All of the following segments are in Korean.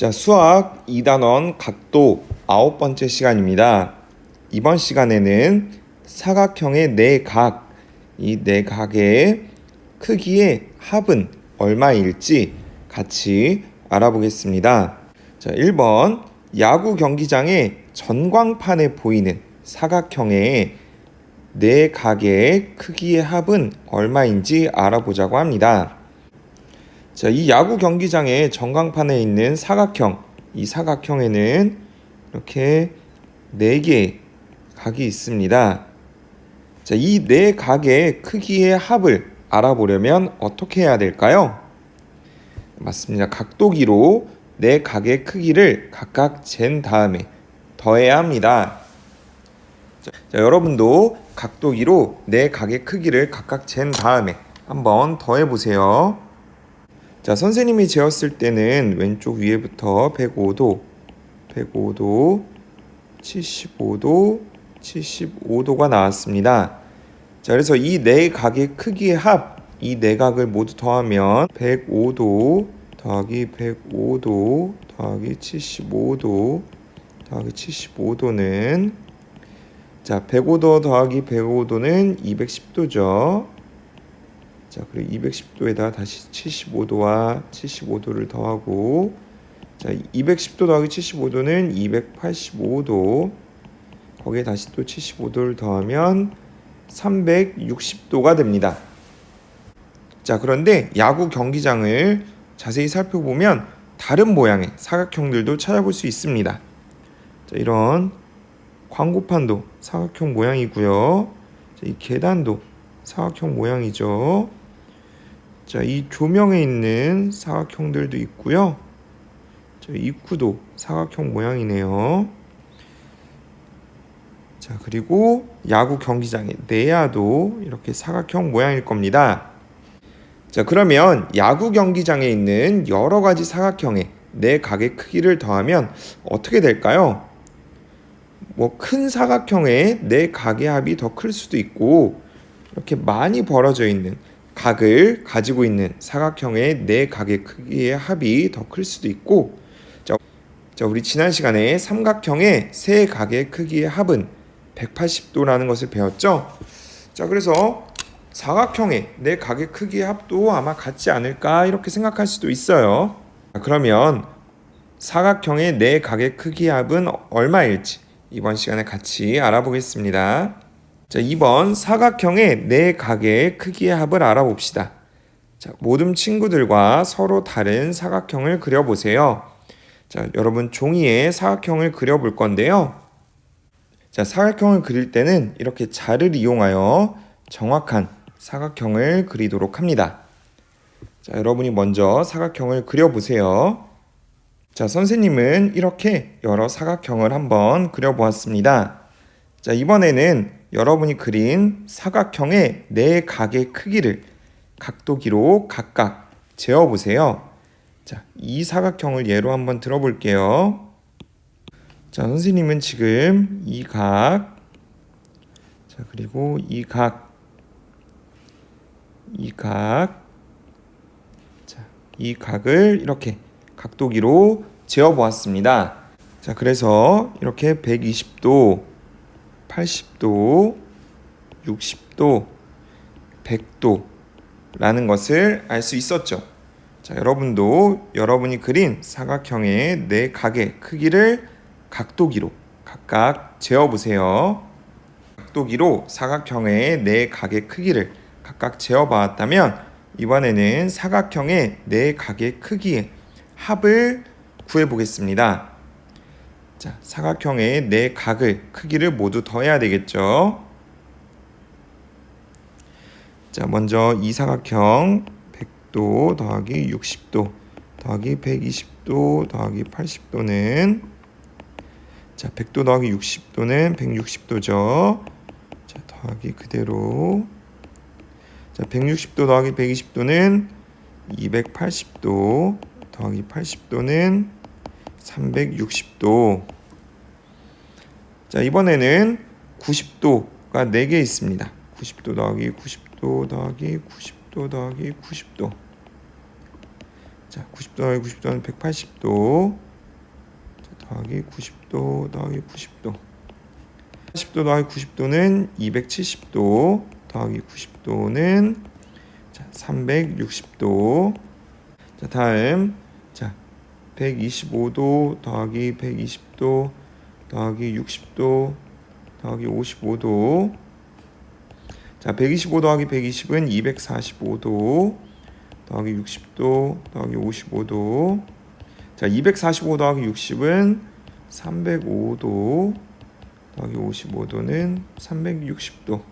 자, 수학 2단원 각도 9번째 시간입니다. 이번 시간에는 사각형의 내각, 이 내각의 크기의 합은 얼마일지 같이 알아보겠습니다. 자, 1번 야구 경기장의 전광판에 보이는 사각형의 내각의 크기의 합은 얼마인지 알아보자고 합니다. 자, 이 야구 경기장의 전광판에 있는 사각형, 이 사각형에는 이렇게 4개의 각이 있습니다. 자, 이 4각의 크기의 합을 알아보려면 어떻게 해야 될까요? 맞습니다. 각도기로 4각의 크기를 각각 잰 다음에 더해야 합니다. 자, 여러분도 각도기로 4각의 크기를 각각 잰 다음에 한번 더해보세요. 자, 선생님이 재었을 때는 왼쪽 위에부터 105도, 75도, 75도가 나왔습니다. 자, 그래서 이 4각의 크기의 합, 이 4각을 모두 더하면 105도 더하기 105도 더하기 75도 더하기 75도는 자, 105도 더하기 105도는 210도죠. 자, 그리고 210도에다 다시 75도와 75도를 더하고 자, 210도 더하기 75도는 285도 거기에 다시 또 75도를 더하면 360도가 됩니다. 자, 그런데 야구 경기장을 자세히 살펴보면 다른 모양의 사각형들도 찾아볼 수 있습니다. 자, 이런 광고판도 사각형 모양이고요. 자, 이 계단도 사각형 모양이죠. 자, 이 조명에 있는 사각형들도 있고요. 자, 입구도 사각형 모양이네요. 자, 그리고 야구 경기장의 내야도 이렇게 사각형 모양일 겁니다. 자, 그러면 야구 경기장에 있는 여러 가지 사각형의 4각의 크기를 더하면 어떻게 될까요? 뭐 큰 사각형의 4각의 합이 더 클 수도 있고 이렇게 많이 벌어져 있는 각을 가지고 있는 사각형의 4각의 크기의 합이 더 클 수도 있고 자, 우리 지난 시간에 삼각형의 3각의 크기의 합은 180도라는 것을 배웠죠. 자, 그래서 사각형의 4각의 크기의 합도 아마 같지 않을까 이렇게 생각할 수도 있어요. 자, 그러면 사각형의 4각의 크기의 합은 얼마일지 이번 시간에 같이 알아보겠습니다. 자, 2번 사각형의 4각의 크기의 합을 알아봅시다. 자, 모든 친구들과 서로 다른 사각형을 그려보세요. 자, 여러분 종이에 사각형을 그려볼 건데요. 자, 사각형을 그릴 때는 이렇게 자를 이용하여 정확한 사각형을 그리도록 합니다. 자, 여러분이 먼저 사각형을 그려보세요. 자, 선생님은 이렇게 여러 사각형을 한번 그려보았습니다. 자, 이번에는 여러분이 그린 사각형의 4각의 크기를 각도기로 각각 재어보세요. 자, 이 사각형을 예로 한번 들어볼게요. 자, 선생님은 지금 이 각, 자, 그리고 이 각, 자, 이 각을 이렇게 각도기로 재어보았습니다. 자, 그래서 이렇게 120도, 80도, 60도, 100도라는 것을 알 수 있었죠. 자, 여러분도 여러분이 그린 사각형의 4각의 크기를 각도기로 각각 재어보세요. 각도기로 사각형의 4각의 크기를 각각 재어봤다면 이번에는 사각형의 4각의 크기의 합을 구해보겠습니다. 자, 사각형의 4각의 크기를 모두 더해야 되겠죠. 자, 먼저 이 사각형 100도 더하기 60도 더하기 120도 더하기 80도는 자, 100도 더하기 60도는 160도죠. 자, 더하기 그대로 자, 160도 더하기 120도는 280도 더하기 80도는 360도. 자, 이번에는 90도가 4개 있습니다. 90도 더하기 90도 더하기 90도 더하기 90도. 자, 90도 더하기 90도는 180도. 더하기 90도 더하기 90도. 80도 더하기 90도는 270도 더하기 90도는 360도. 자, 다음 125도 더하기 120도 더하기 60도 더하기 55도. 자, 125 더하기 120은 245도 더하기 60도 더하기 55도. 자, 245 더하기 60은 305도 더하기 55도는 360도.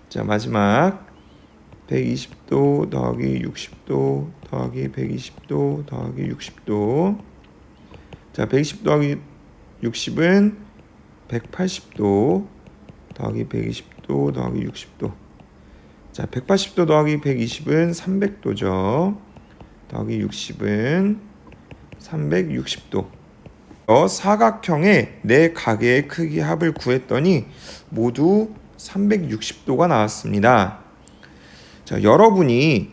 자, 마지막 120도 더하기 60도 더하기 120도 더하기 60도. 자, 120 더하기 60은 180도 더하기 120도 더하기 60도. 자, 180도 더하기 120은 300도죠. 더하기 60은 360도. 사각형의 네 가게의 크기 합을 구했더니 모두 360도가 나왔습니다. 자, 여러분이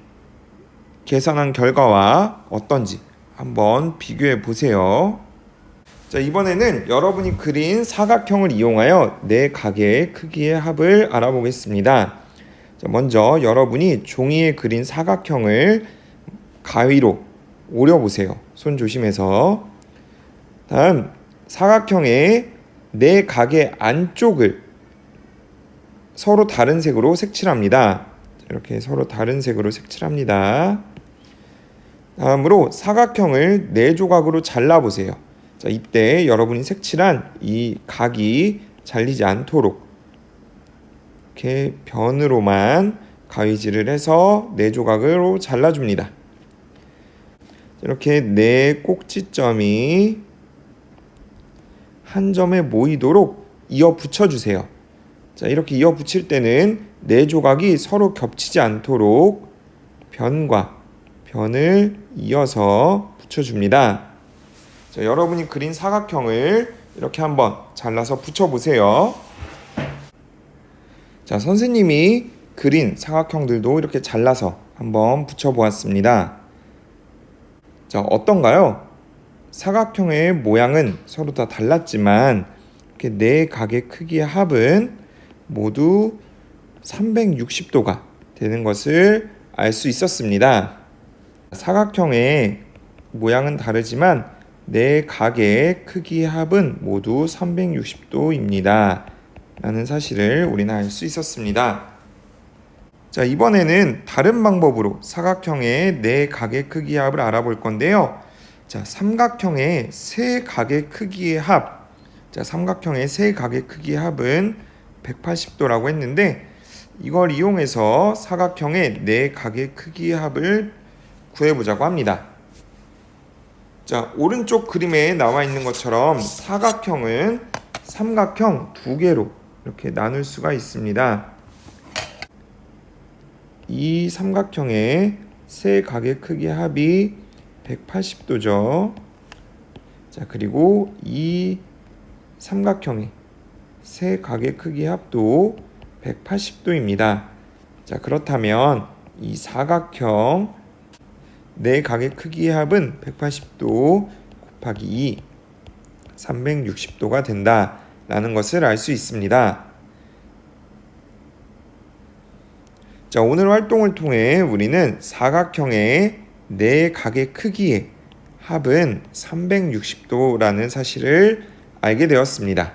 계산한 결과와 어떤지 한번 비교해 보세요. 자, 이번에는 여러분이 그린 사각형을 이용하여 네 가게의 크기의 합을 알아보겠습니다. 자, 먼저 여러분이 종이에 그린 사각형을 가위로 오려보세요. 손 조심해서. 다음 사각형의 네 가게 안쪽을 서로 다른 색으로 색칠합니다. 이렇게 서로 다른 색으로 색칠합니다. 다음으로 사각형을 네 조각으로 잘라보세요. 자, 이때 여러분이 색칠한 이 각이 잘리지 않도록 이렇게 변으로만 가위질을 해서 네 조각으로 잘라줍니다. 이렇게 네 꼭지점이 한 점에 모이도록 이어 붙여주세요. 자, 이렇게 이어 붙일 때는 네 조각이 서로 겹치지 않도록 변과 변을 이어서 붙여줍니다. 자, 여러분이 그린 사각형을 이렇게 한번 잘라서 붙여보세요. 자, 선생님이 그린 사각형들도 이렇게 잘라서 한번 붙여보았습니다. 자, 어떤가요? 사각형의 모양은 서로 다 달랐지만 이렇게 네 각의 크기의 합은 모두 360도가 되는 것을 알 수 있었습니다. 사각형의 모양은 다르지만 네 각의 크기의 합은 모두 360도입니다. 라는 사실을 우리는 알 수 있었습니다. 자, 이번에는 다른 방법으로 사각형의 네 각의 크기의 합을 알아볼 건데요. 자, 삼각형의 세 각의 크기의 합. 자, 삼각형의 세 각의 크기의 합은 180도라고 했는데 이걸 이용해서 사각형의 네 각의 크기의 합을 구해보자고 합니다. 자, 오른쪽 그림에 나와 있는 것처럼 사각형은 삼각형 두 개로 이렇게 나눌 수가 있습니다. 이 삼각형의 세 각의 크기의 합이 180도죠. 자, 그리고 이 삼각형의 세 각의 크기의 합도 180도입니다. 자, 그렇다면 이 사각형 네 각의 크기의 합은 180도 곱하기 2, 360도가 된다라는 것을 알 수 있습니다. 자, 오늘 활동을 통해 우리는 사각형의 네 각의 크기의 합은 360도라는 사실을 알게 되었습니다.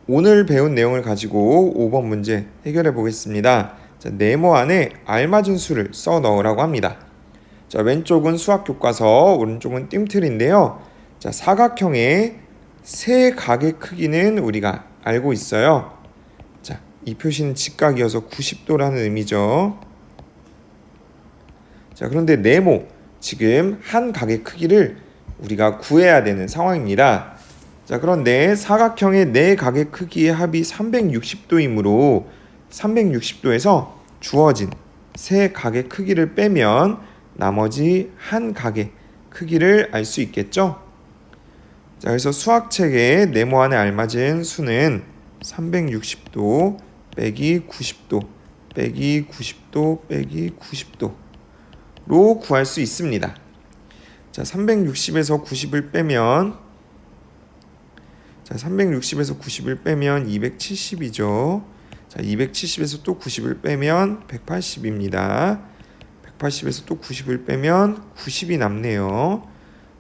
오늘 배운 내용을 가지고 5번 문제 해결해 보겠습니다. 자, 네모 안에 알맞은 수를 써 넣으라고 합니다. 자, 왼쪽은 수학 교과서, 오른쪽은 띰틀인데요. 자, 사각형의 세 각의 크기는 우리가 알고 있어요. 자, 이 표시는 직각이어서 90도라는 의미죠. 자, 그런데 네모, 지금 한 각의 크기를 우리가 구해야 되는 상황입니다. 자, 그런데 사각형의 네 각의 크기의 합이 360도이므로 360도에서 주어진 세 각의 크기를 빼면 나머지 한 각의 크기를 알 수 있겠죠? 자, 그래서 수학책에 네모 안에 알맞은 수는 360도 빼기 90도 빼기 90도 빼기 90도로 구할 수 있습니다. 자, 360에서 90을 빼면 270이죠. 자, 270에서 또 90을 빼면 180입니다. 180에서 또 90을 빼면 90이 남네요.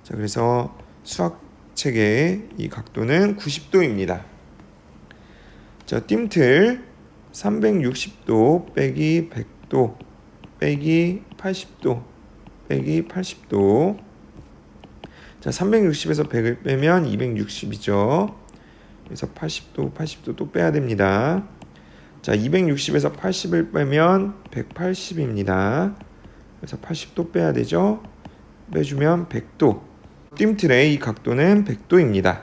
자, 그래서 수학책의 이 각도는 90도입니다. 자, 띠틀 360도 빼기 100도 빼기 80도 빼기 80도. 자, 360에서 100을 빼면 260이죠. 그래서 80도 또 빼야 됩니다. 자, 260에서 80을 빼면 180입니다. 그래서 80도 빼야 되죠. 빼주면 100도. 띠틀의 이 각도는 100도입니다.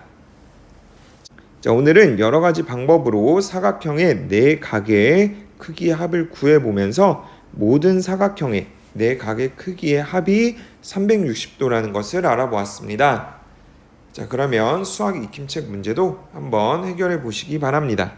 자, 오늘은 여러 가지 방법으로 사각형의 네 각의 크기의 합을 구해보면서 모든 사각형의 네 각의 크기의 합이 360도라는 것을 알아보았습니다. 자, 그러면 수학 익힘책 문제도 한번 해결해 보시기 바랍니다.